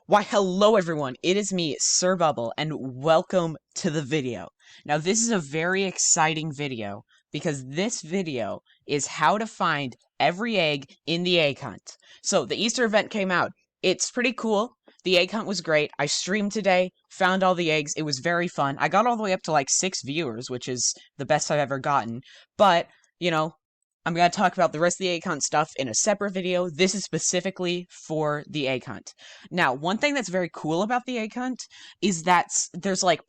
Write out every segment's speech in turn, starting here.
Why, hello everyone, it is me, Sir Bubble, and welcome to the video. Now, this is a very exciting video, because this video is how to find every egg in the egg hunt. So, the Easter event came out. It's pretty cool. The egg hunt was great. I streamed today, found all the eggs. It was very fun. I got all the way up to like 6 viewers, which is the best I've ever gotten. But, you know, I'm going to talk about the rest of the egg hunt stuff in a separate video. This is specifically for the egg hunt. Now, one thing that's very cool about the egg hunt is that there's like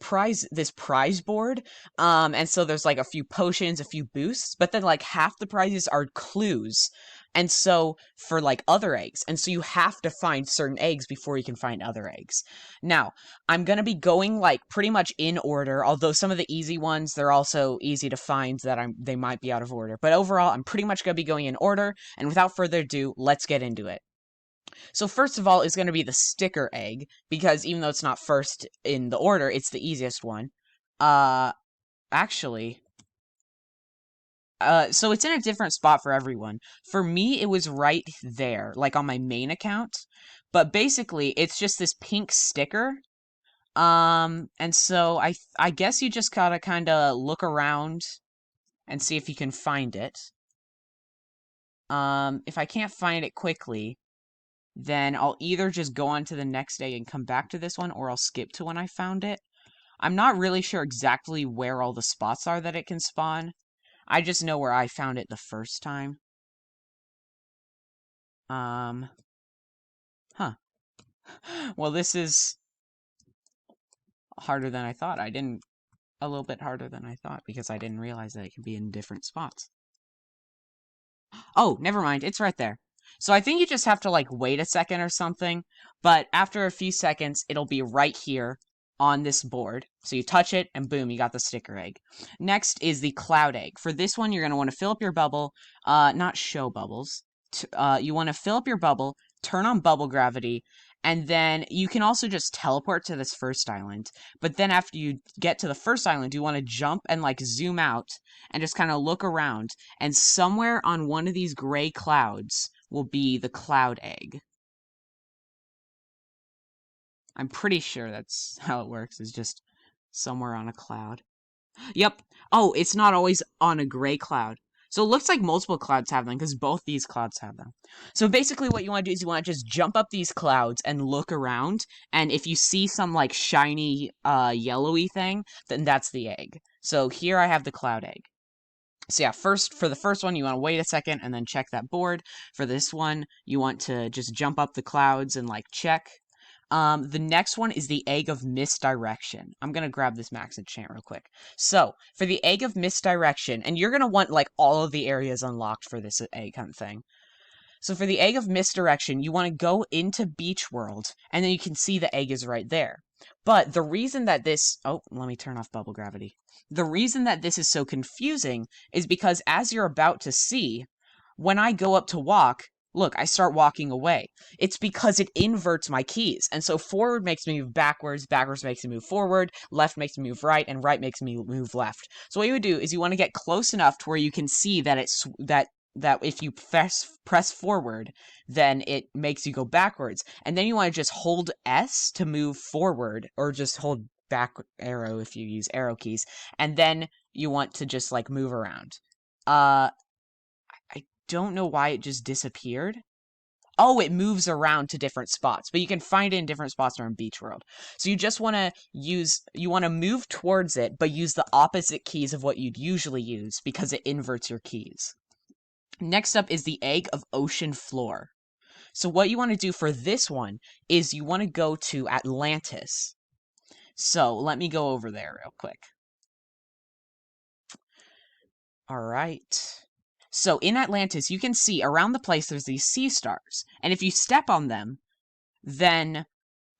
this prize board, and so there's like a few potions, a few boosts, but then like half the prizes are clues, and so for like other eggs, and so you have to find certain eggs before you can find other eggs. Now, I'm gonna be going like pretty much in order, although some of the easy ones they're also easy to find that they might be out of order. But overall, I'm pretty much gonna be going in order, and without further ado, let's get into it. So first of all is going to be the sticker egg, because even though it's not first in the order, it's the easiest one. Uh, actually, so it's in a different spot for everyone. For me, it was right there, like on my main account. But basically, it's just this pink sticker. And so I guess you just gotta kind of look around and see if you can find it. If I can't find it quickly, then I'll either just go on to the next day and come back to this one, or I'll skip to when I found it. I'm not really sure exactly where all the spots are that it can spawn. I just know where I found it the first time. Huh. Well, this is harder than I thought. A little bit harder than I thought, because I didn't realize that it could be in different spots. Oh, never mind, it's right there. So I think you just have to, like, wait a second or something, but after a few seconds, it'll be right here on this board. So you touch it, and boom, you got the sticker egg. Next is the cloud egg. For this one, you're going to want to fill up your bubble, not show bubbles. You want to fill up your bubble, turn on bubble gravity, and then you can also just teleport to this first island. But then after you get to the first island, you want to jump and, like, zoom out and just kind of look around, and somewhere on one of these gray clouds will be the cloud egg. I'm pretty sure that's how it works, is just somewhere on a cloud. Yep. Oh, it's not always on a gray cloud. So it looks like multiple clouds have them, because both these clouds have them. So basically what you want to do is you want to just jump up these clouds and look around, and if you see some like shiny yellowy thing, then that's the egg. So here I have the cloud egg. So yeah, for the first one, you want to wait a second and then check that board. For this one, you want to just jump up the clouds and like check. The next one is the Egg of Misdirection. I'm gonna grab this max enchant real quick. So, for the Egg of Misdirection, and you're gonna want like all of the areas unlocked for this egg hunt thing. So for the Egg of Misdirection, you want to go into Beach World, and then you can see the egg is right there. But the reason that oh, let me turn off bubble gravity. The reason that this is so confusing is because as you're about to see, when I go up to walk, look, I start walking away. It's because it inverts my keys. And so forward makes me move backwards, backwards makes me move forward, left makes me move right, and right makes me move left. So what you would do is you want to get close enough to where you can see that that if you press forward, then it makes you go backwards. And then you want to just hold S to move forward, or just hold back arrow if you use arrow keys. And then you want to just like move around. I don't know why it just disappeared. Oh, it moves around to different spots, but you can find it in different spots around Beach World. So you just want to move towards it, but use the opposite keys of what you'd usually use, because it inverts your keys. Next up is the Egg of Ocean Floor. So what you want to do for this one is you want to go to Atlantis. So let me go over there real quick. All right. So in Atlantis, you can see around the place there's these sea stars. And if you step on them, then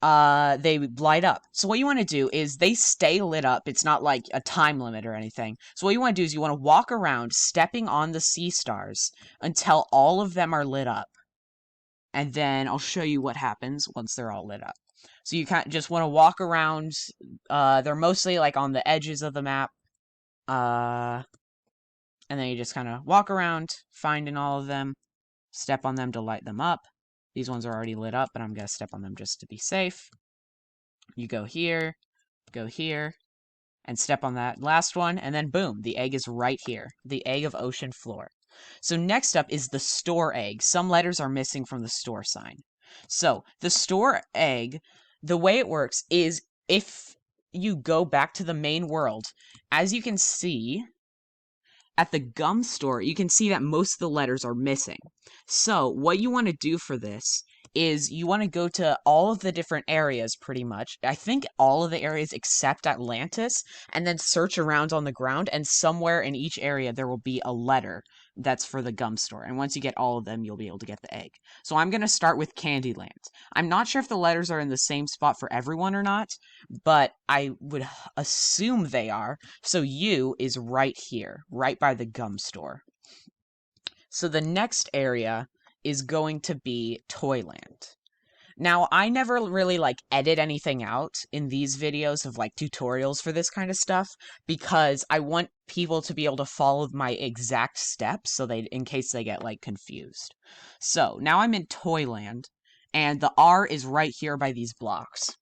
they light up. So what you want to do is they stay lit up. It's not like a time limit or anything. So what you want to do is you want to walk around stepping on the sea stars until all of them are lit up. And then I'll show you what happens once they're all lit up. So you just want to walk around. They're mostly like on the edges of the map. And then you just kind of walk around, finding all of them, step on them to light them up. These ones are already lit up, but I'm going to step on them just to be safe. You go here, and step on that last one, and then boom, the egg is right here. The egg of ocean floor. So next up is the store egg. Some letters are missing from the store sign. So the store egg, the way it works is if you go back to the main world, as you can see at the gum store, you can see that most of the letters are missing. So what you want to do for this is you want to go to all of the different areas pretty much. I think all of the areas except Atlantis, and then search around on the ground, and somewhere in each area there will be a letter that's for the gum store. And once you get all of them, you'll be able to get the egg. So I'm going to start with Candyland. I'm not sure if the letters are in the same spot for everyone or not, but I would assume they are. So U is right here, right by the gum store. So the next area is going to be Toyland. Now, I never really, edit anything out in these videos of, tutorials for this kind of stuff, because I want people to be able to follow my exact steps, so in case they get, confused. So, now I'm in Toyland, and the R is right here by these blocks.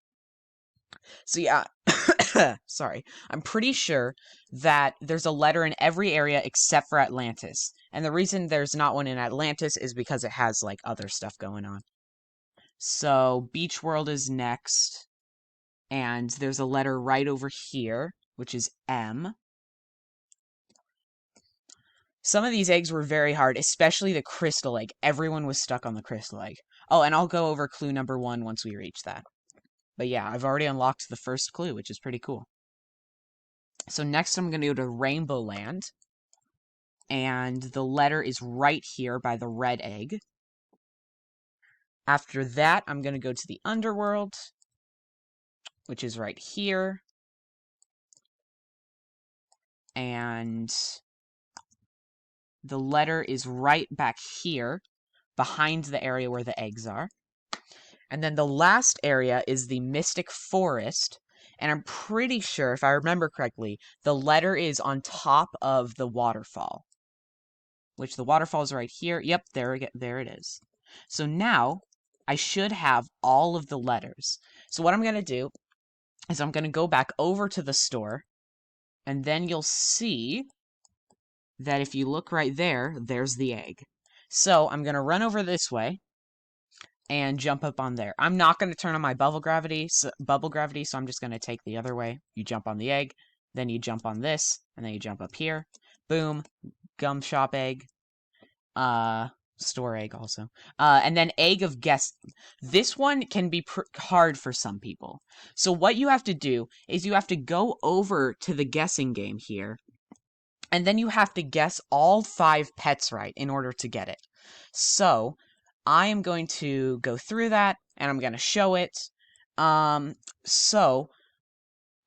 So, yeah, sorry. I'm pretty sure that there's a letter in every area except for Atlantis. And the reason there's not one in Atlantis is because it has, other stuff going on. So, Beach World is next, and there's a letter right over here, which is M. Some of these eggs were very hard, especially the crystal egg. Everyone was stuck on the crystal egg. Oh, and I'll go over clue number 1 once we reach that. But yeah, I've already unlocked the first clue, which is pretty cool. So next I'm going to go to Rainbowland, and the letter is right here by the red egg. After that, I'm going to go to the underworld, which is right here. And the letter is right back here, behind the area where the eggs are. And then the last area is the Mystic Forest. And I'm pretty sure, if I remember correctly, the letter is on top of the waterfall. Which the waterfall is right here. Yep, there it is. So now, I should have all of the letters. So what I'm going to do is I'm going to go back over to the store, and then you'll see that if you look right there, there's the egg. So I'm going to run over this way and jump up on there. I'm not going to turn on my bubble gravity, so I'm just going to take the other way. You jump on the egg, then you jump on this, and then you jump up here. Boom, gum shop egg. Store egg also. And then egg of guess. This one can be hard for some people. So what you have to do is you have to go over to the guessing game here, and then you have to guess all 5 pets right in order to get it. So I am going to go through that, and I'm going to show it. So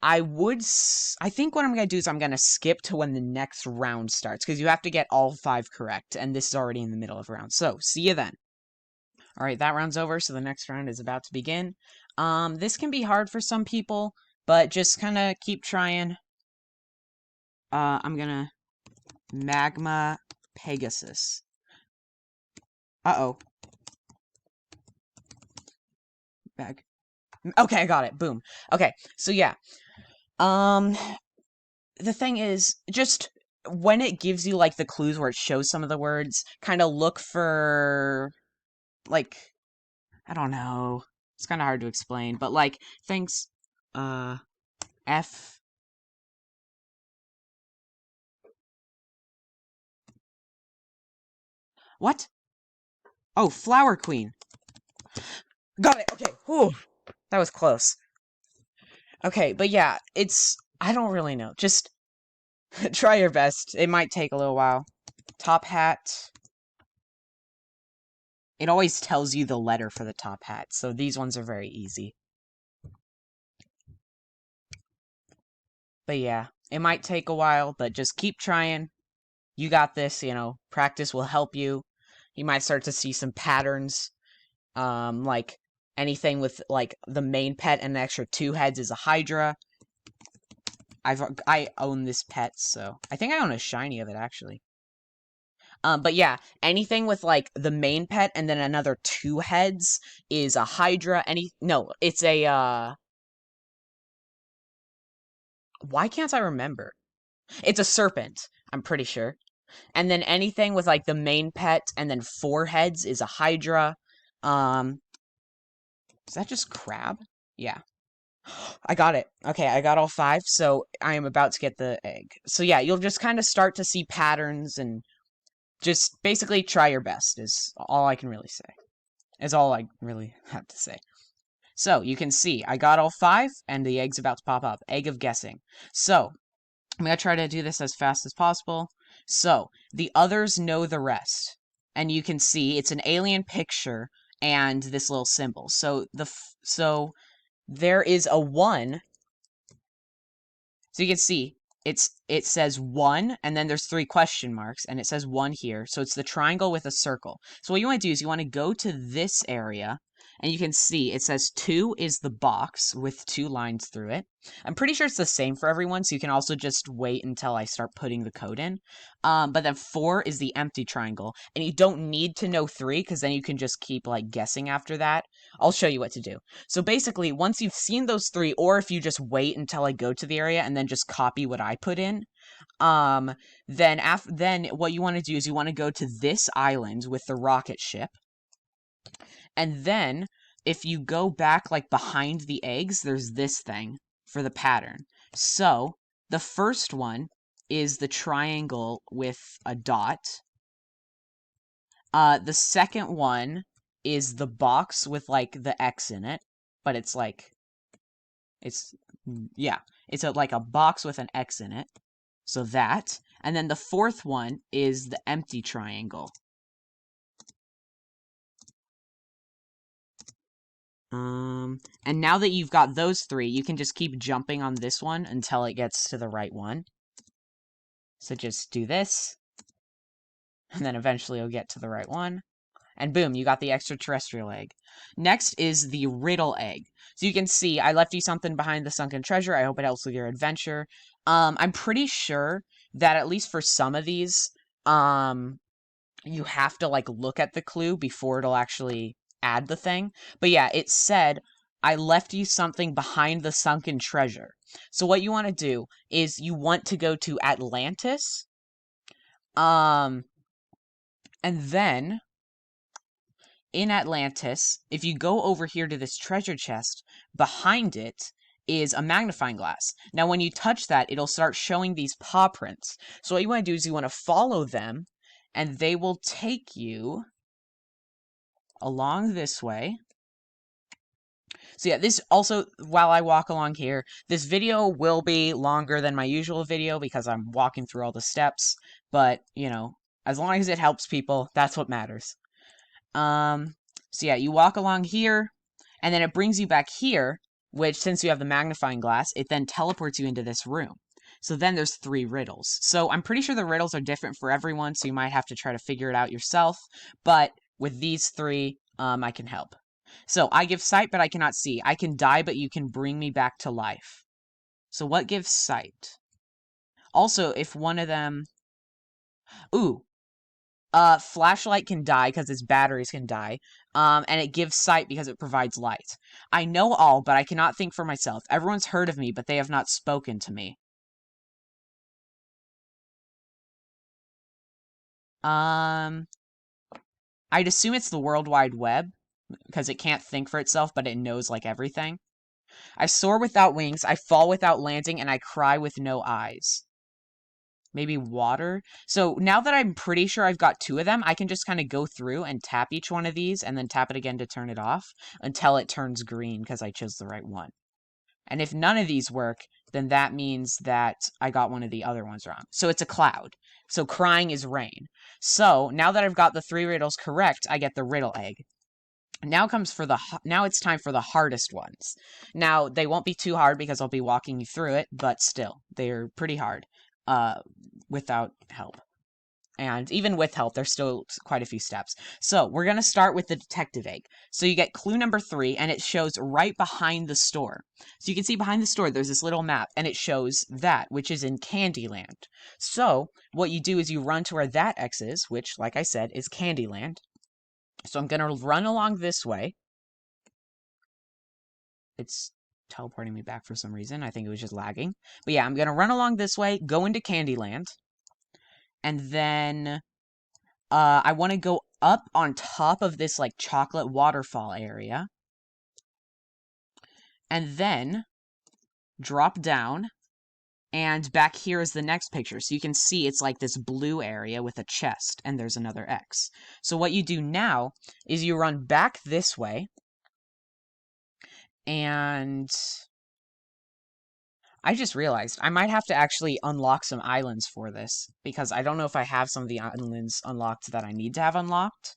I think what I'm going to do is I'm going to skip to when the next round starts, because you have to get all 5 correct, and this is already in the middle of the round. So, see you then. Alright, that round's over, so the next round is about to begin. This can be hard for some people, but just kind of keep trying. I'm gonna Magma Pegasus. Uh-oh. Bag. Okay, I got it. Boom. Okay, so yeah. The thing is, just when it gives you, the clues where it shows some of the words, kind of look for, I don't know. It's kind of hard to explain, but, things, F. What? Oh, Flower Queen. Got it, okay. Whew. That was close. Okay, but yeah, I don't really know. Just try your best. It might take a little while. Top hat. It always tells you the letter for the top hat, so these ones are very easy. But yeah, it might take a while, but just keep trying. You got this, practice will help you. You might start to see some patterns. Anything with, the main pet and an extra 2 heads is a Hydra. I own this pet, so I think I own a shiny of it, actually. But yeah, anything with like the main pet and then another 2 heads is a Hydra. No, it's a why can't I remember? It's a serpent, I'm pretty sure. And then anything with like the main pet and then 4 heads is a Hydra. Um, is that just crab? Yeah. I got it. Okay, I got all 5, so I am about to get the egg. So yeah, you'll just kind of start to see patterns and just basically try your best is all I can really say. Is all I really have to say. So you can see I got all 5 and the egg's about to pop up. Egg of guessing. So I'm going to try to do this as fast as possible. So the others know the rest. And you can see it's an alien picture and this little symbol. So so there is a 1. So you can see it says 1 and then there's 3 question marks and it says 1 here. So it's the triangle with a circle. So what you want to do is you want to go to this area and you can see it says 2 is the box with 2 lines through it. I'm pretty sure it's the same for everyone, so you can also just wait until I start putting the code in. But then 4 is the empty triangle, and you don't need to know 3 because then you can just keep like guessing after that. I'll show you what to do. So basically, once you've seen those 3, or if you just wait until I go to the area and then just copy what I put in, then what you want to do is you want to go to this island with the rocket ship. And then, if you go back, like, behind the eggs, there's this thing for the pattern. So, the first one is the triangle with a dot. The second one is the box with, like, the X in it. But it's, like, yeah. It's like a box with an X in it. So that. And then the fourth one is the empty triangle. And now that you've got those 3, you can just keep jumping on this one until it gets to the right one. So just do this, and then eventually you'll get to the right one. And boom, you got the extraterrestrial egg. Next is the Riddle Egg. So you can see, I left you something behind the sunken treasure. I hope it helps with your adventure. I'm pretty sure that at least for some of these, you have to, like, look at the clue before it'll actually add the thing. But yeah, it said, I left you something behind the sunken treasure. So what you want to do is you want to go to Atlantis. And then in Atlantis, if you go over here to this treasure chest, behind it is a magnifying glass. Now, when you touch that, it'll start showing these paw prints. So what you want to do is you want to follow them, and they will take you along this way. So yeah, this also, while I walk along here, this video will be longer than my usual video because I'm walking through all the steps, but, you know, as long as it helps people, that's what matters. So yeah, you walk along here, and then it brings you back here, which, since you have the magnifying glass, it then teleports you into this room. So then there's 3 riddles. So I'm pretty sure the riddles are different for everyone, so you might have to try to figure it out yourself, but with these 3, I can help. So, I give sight, but I cannot see. I can die, but you can bring me back to life. So, what gives sight? Also, if one of them... Ooh. Flashlight can die because its batteries can die. And it gives sight because it provides light. I know all, but I cannot think for myself. Everyone's heard of me, but they have not spoken to me. I'd assume it's the World Wide Web, because it can't think for itself, but it knows, like, everything. I soar without wings, I fall without landing, and I cry with no eyes. Maybe water? So now that I'm pretty sure I've got 2 of them, I can just kind of go through and tap each one of these, and then tap it again to turn it off, until it turns green, because I chose the right one. And if none of these work, then that means that I got one of the other ones wrong. So it's a cloud. So crying is rain. So now that I've got the 3 riddles correct, I get the riddle egg. Now it's time for the hardest ones. Now, they won't be too hard because I'll be walking you through it, but still, they're pretty hard, without help. And even with help, there's still quite a few steps. So we're going to start with the detective egg. So you get clue number 3, and it shows right behind the store. So you can see behind the store, there's this little map, and it shows that, which is in Candyland. So what you do is you run to where that X is, which, like I said, is Candyland. So I'm going to run along this way. It's teleporting me back for some reason. I think it was just lagging. But yeah, I'm going to run along this way, go into Candyland, and then I want to go up on top of this, like, chocolate waterfall area, and then drop down, and back here is the next picture. So you can see it's like this blue area with a chest, and there's another X. So what you do now is you run back this way, and I just realized I might have to actually unlock some islands for this, because I don't know if I have some of the islands unlocked that I need to have unlocked.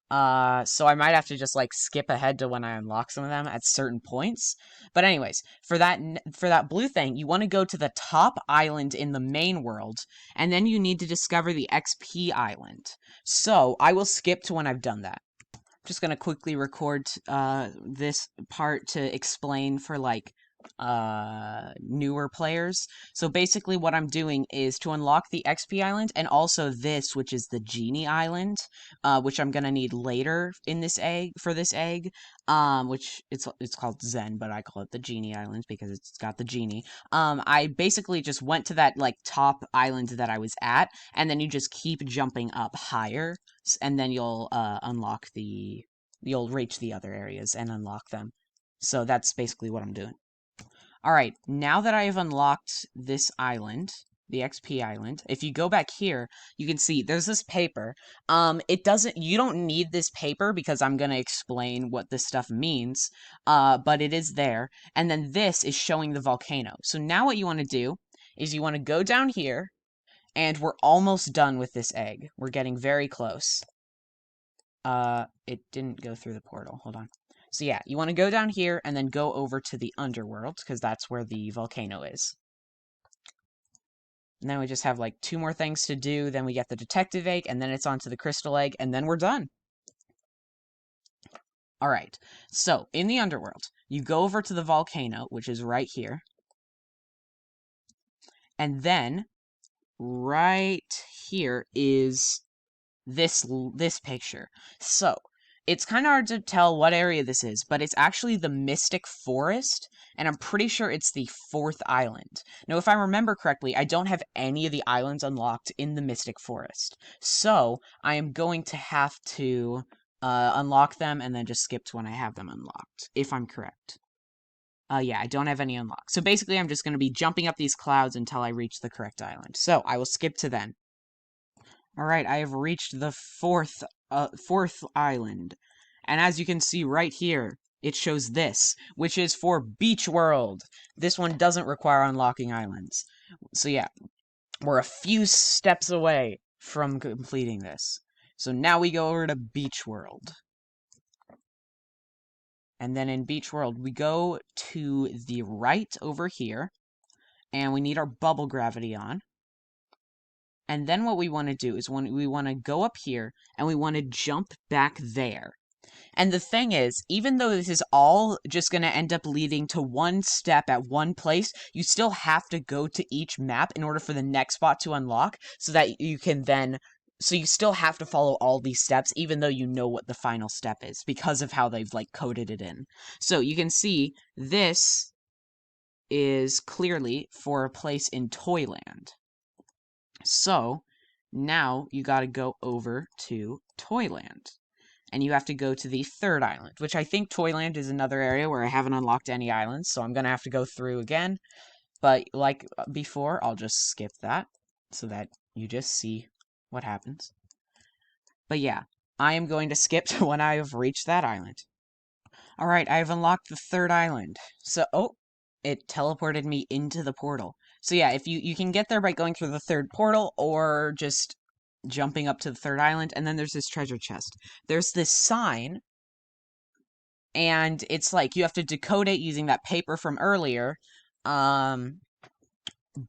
So I might have to just, like, skip ahead to when I unlock some of them at certain points. But anyways, for that blue thing, you want to go to the top island in the main world, and then you need to discover the XP island. So I will skip to when I've done that. I'm just gonna quickly record this part to explain for, like, newer players. So basically what I'm doing is to unlock the XP island, and also this, which is the genie island, which I'm gonna need later in this egg, for this egg, which it's called Zen, but I call it the genie island because it's got the genie. I basically just went to that, like, top island that I was at, and then you just keep jumping up higher, and then you'll you'll reach the other areas and unlock them. So that's basically what I'm doing. Alright, now that I have unlocked this island, the XP island, if you go back here, you can see there's this paper. You don't need this paper because I'm gonna explain what this stuff means, but it is there. And then this is showing the volcano. So now what you want to do is you want to go down here, and we're almost done with this egg. We're getting very close. It didn't go through the portal. Hold on. So yeah, you want to go down here and then go over to the underworld, because that's where the volcano is. And then we just have, like, 2 more things to do, then we get the detective egg, and then it's on to the crystal egg, and then we're done. Alright, so in the underworld, you go over to the volcano, which is right here. And then, right here is this picture. So it's kind of hard to tell what area this is, but it's actually the Mystic Forest, and I'm pretty sure it's the 4th island. Now, if I remember correctly, I don't have any of the islands unlocked in the Mystic Forest, so I am going to have to unlock them and then just skip to when I have them unlocked, if I'm correct. Yeah, I don't have any unlocked. So basically, I'm just going to be jumping up these clouds until I reach the correct island. So I will skip to then. Alright, I have reached the 4th island. And as you can see right here, it shows this, which is for Beach World. This one doesn't require unlocking islands. So yeah, we're a few steps away from completing this. So now we go over to Beach World. And then in Beach World, we go to the right over here, and we need our bubble gravity on. And then what we want to do is we want to go up here, and we want to jump back there. And the thing is, even though this is all just going to end up leading to one step at one place, you still have to go to each map in order for the next spot to unlock, so that you can then... So you still have to follow all these steps, even though you know what the final step is, because of how they've, like, coded it in. So you can see, this is clearly for a place in Toyland. So, now you gotta go over to Toyland. And you have to go to the 3rd island, which I think Toyland is another area where I haven't unlocked any islands, so I'm gonna have to go through again. But like before, I'll just skip that, so that you just see what happens. But yeah, I am going to skip to when I have reached that island. Alright, I have unlocked the 3rd island. So, oh, it teleported me into the portal. So yeah, if you can get there by going through the 3rd portal, or just jumping up to the 3rd island, and then there's this treasure chest. There's this sign, and it's like, you have to decode it using that paper from earlier,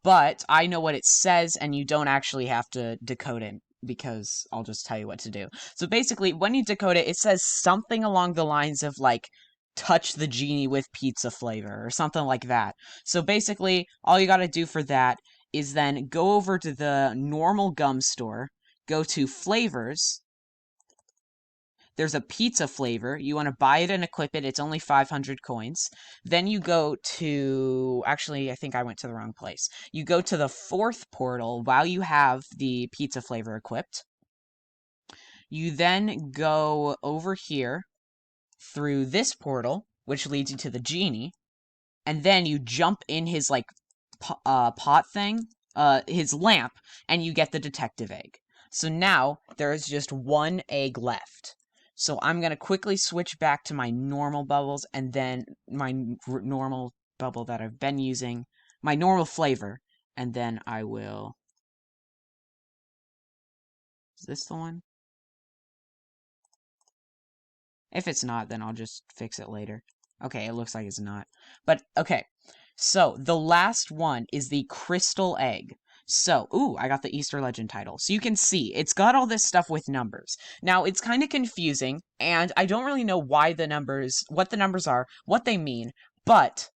but I know what it says, and you don't actually have to decode it because I'll just tell you what to do. So basically, when you decode it, it says something along the lines of, like, touch the genie with pizza flavor, or something like that. So basically, all you gotta do for that is then go over to the normal gum store, go to flavors. There's a pizza flavor. You want to buy it and equip it. It's only 500 coins. Then you go to... Actually, I think I went to the wrong place. You go to the 4th portal while you have the pizza flavor equipped. You then go over here through this portal, which leads you to the genie. And then you jump in his, like, pot thing, his lamp, and you get the detective egg. So now, there is just 1 egg left. So I'm going to quickly switch back to my normal bubbles, and then my normal bubble that I've been using, my normal flavor, and then I will... Is this the one? If it's not, then I'll just fix it later. Okay, it looks like it's not. But, okay. So, the last one is the crystal egg. So, ooh, I got the Easter legend title. So you can see, it's got all this stuff with numbers. Now, it's kind of confusing, and I don't really know why the numbers, what the numbers are, what they mean, but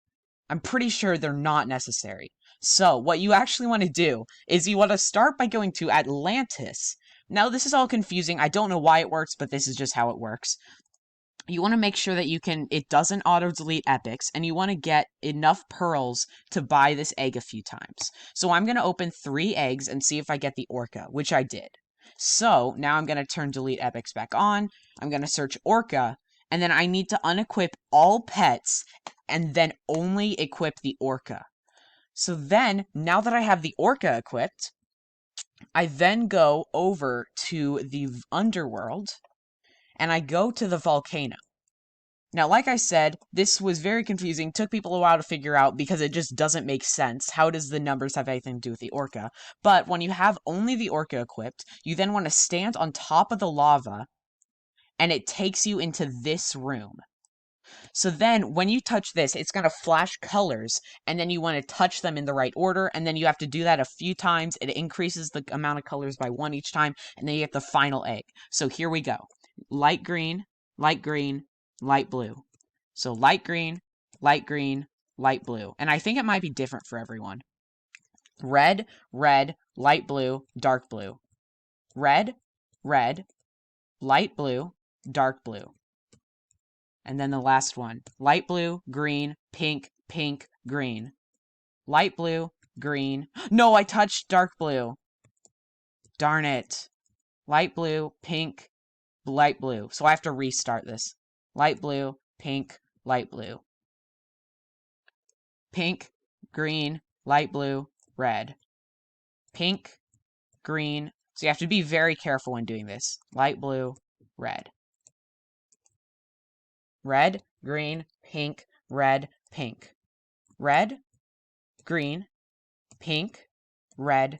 I'm pretty sure they're not necessary. So, what you actually want to do is you want to start by going to Atlantis. Now, this is all confusing. I don't know why it works, but this is just how it works. You want to make sure that it doesn't auto-delete epics, and you want to get enough pearls to buy this egg a few times. So I'm going to open 3 eggs and see if I get the orca, which I did. So now I'm going to turn delete epics back on, I'm going to search orca, and then I need to unequip all pets, and then only equip the orca. So then, now that I have the orca equipped, I then go over to the underworld, and I go to the volcano. Now, like I said, this was very confusing, took people a while to figure out because it just doesn't make sense. How does the numbers have anything to do with the orca? But when you have only the orca equipped, you then want to stand on top of the lava, and it takes you into this room. So then, when you touch this, it's going to flash colors, and then you want to touch them in the right order, and then you have to do that a few times. It increases the amount of colors by 1 each time, and then you get the final egg. So here we go. Light green, light blue. So light green, light blue. And I think it might be different for everyone. Red, light blue, dark blue. Red, light blue, dark blue. And then the last one. Light blue, green, pink, green. Light blue, green. No, I touched dark blue. Darn it. Light blue, pink, light blue. So I have to restart this. Light blue, pink, light blue. Pink, green, light blue, red. Pink, green. So you have to be very careful when doing this. Light blue, red. Red, green, pink, red, pink. Red, green, pink, red,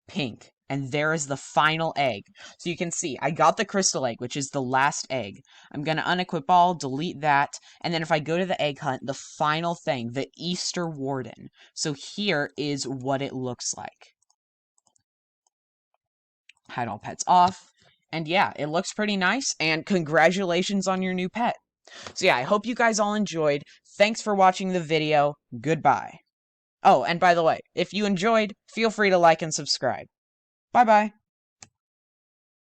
pink. And there is the final egg. So you can see, I got the crystal egg, which is the last egg. I'm going to unequip all, delete that, and then if I go to the egg hunt, the final thing, the Easter Warden. So here is what it looks like. Hide all pets off. And yeah, it looks pretty nice, and congratulations on your new pet. So yeah, I hope you guys all enjoyed. Thanks for watching the video. Goodbye. Oh, and by the way, if you enjoyed, feel free to like and subscribe. Bye-bye.